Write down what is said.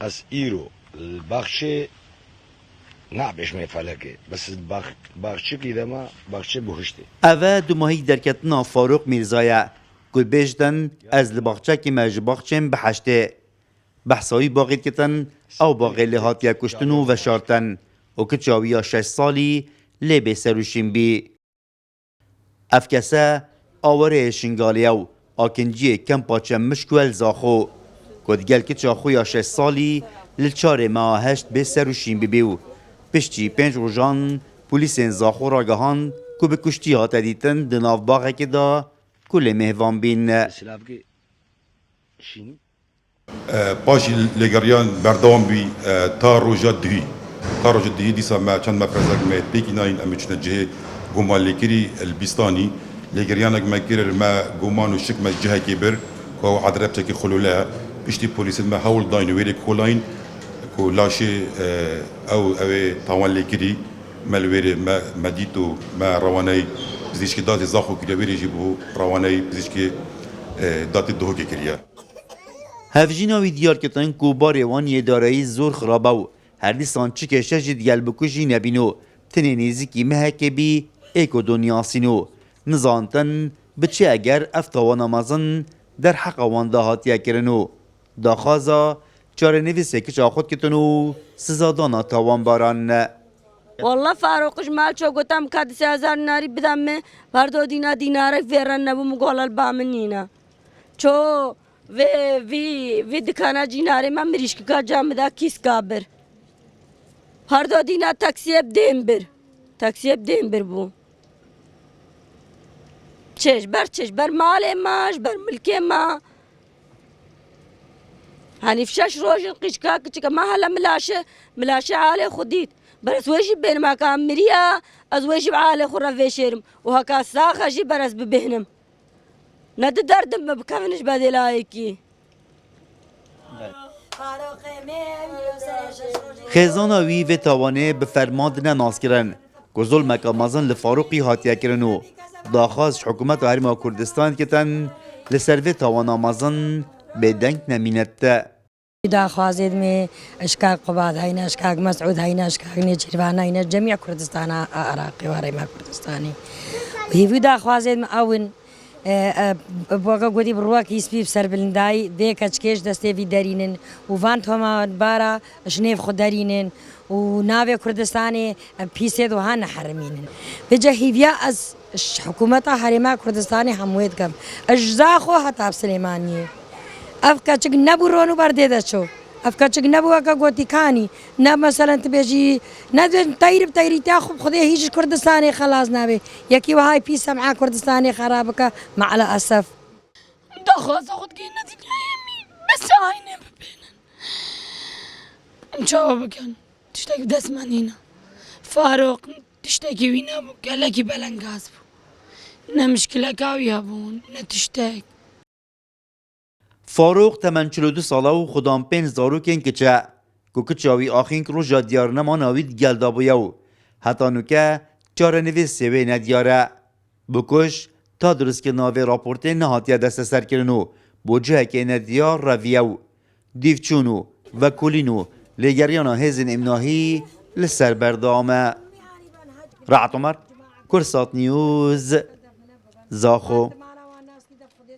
از ایرو البخش نعبش فلکه بس بخش که ما بخش بهشته. اوه دو ماهی درکتنا فاروق میرزایه گل بیشتن از لباخچه که مجباخچم بحشته بحثایی باقید کتن او باقی لحاتیا کشتنو و شارتن و که چاویا 6 سالی لی به سروشیم بی افکسه آوره شنگالیو آکنجی کم پاچم مشکول زاخو کدگل که چاخویا 6 سالی لچار ما هشت به سروشیم بی بیو پشتی 5 روزان پولیسین زاخو را گهان که به کشتی ها تدیتن دناف باقی که دا کل مهوان بین پاشی لگریان بردام بی تا روزا دهی دیسا ما چند مفرزک ما پیکی ناین امی چند جه گمان لکری البستانی لگریانک ما کرر ما گمان و شک ما جه کی بر که عدرب تکی خلوله پشتی پلیس ما هول داین ویری کولاین کو لاشه او تاوان لکری ملویری ما مدیتو ما روانای بزیش که داد زاخو کلی ویری جیبو روانای بزیش که داد دوه کریه هفجیناوی دیار کتن کو باریوان یه دارایی زور خراباو هر دیسان چی کشه جد گل بکشی نبینو تنی نیزی مهکه بی ایکو دنیا سینو نزانتن بچه اگر افتوان آمازن در حق وان دهاتیا کرنو داخازا چاره نویسه کچ آخود کتنو سزادانا تاوان باران والله فاروقش مال شو قلتم كاد 3000 ناري بدمه بردو دينارك فيرن نبو مقول البامنينا شو في دكانا جيناري ما مريش كا جامدا كيس كابر بردو دينا تاكسي بديمبر بو چش بر مال ماش بر ملكي ما هني فشاش روش قشكا كشكا ما هلا ملاشة عالي خديت برس ويشي بين ما كان مريا از ويشي بعالي خورا في شيرم وهكا ساخة جي برس ببهنم ند دردم بكفنش بدي لايكي خیزاناوی و توانه به فرماندن ناس کرن که ظلمک آمازن لفاروقی هاتیه کرنو داخواست حکومت و هرما کردستان کتن لسر و توان آمازن به دنگ نمینت داخوازید می اشکاق قباد هاینا اشکاق مسعود هاینا اشکاق نیچیروان هاینا جميع کردستان عراقی و هرما کردستانی و هیوی داخوازید می اون بوقا قدي بروك يسبي بسر بلنداي ذيك اتشكيش دستي في دارينن وفان توما بارا شنيف خود دارينن ونافي كردستاني بيسيد وهانا حرمينن بجا هيفيا از حكومتا حريما كردستاني همويد كم اجزاخو حتاب سليمانيه افكا چك نبو رونو برديدا شو افكا چك نبو اكا قوتي كاني نب مثلا تبيجي ندوين تايري تاخب خذي هيج كردستاني خلاص نابي يكي وهاي بيسا مع كردستاني خرابك مع الاسف دخواست خود كينا تكايمي بس عيني ببينن انشاء بكن تشتاك دست منينا فاروق تشتاكي وينا بو قالكي بلنقاز بو نمشكلة كاوية بون نتشتاك فاروق 42 ساله و خودم 5 زاروکن کچه کوکچاوی آخین رو جادیار نما ناوید گلدابویو حتی نوکه چاره نویس سوی ندیاره بکش تا درست که ناوی راپورته نهاتیه دست سر کرنو بوجه که ندیار رویو دیفچونو و کلینو لگریانا هزین امناهی لسر بردامه رعت عمر کرسات نیوز زاخو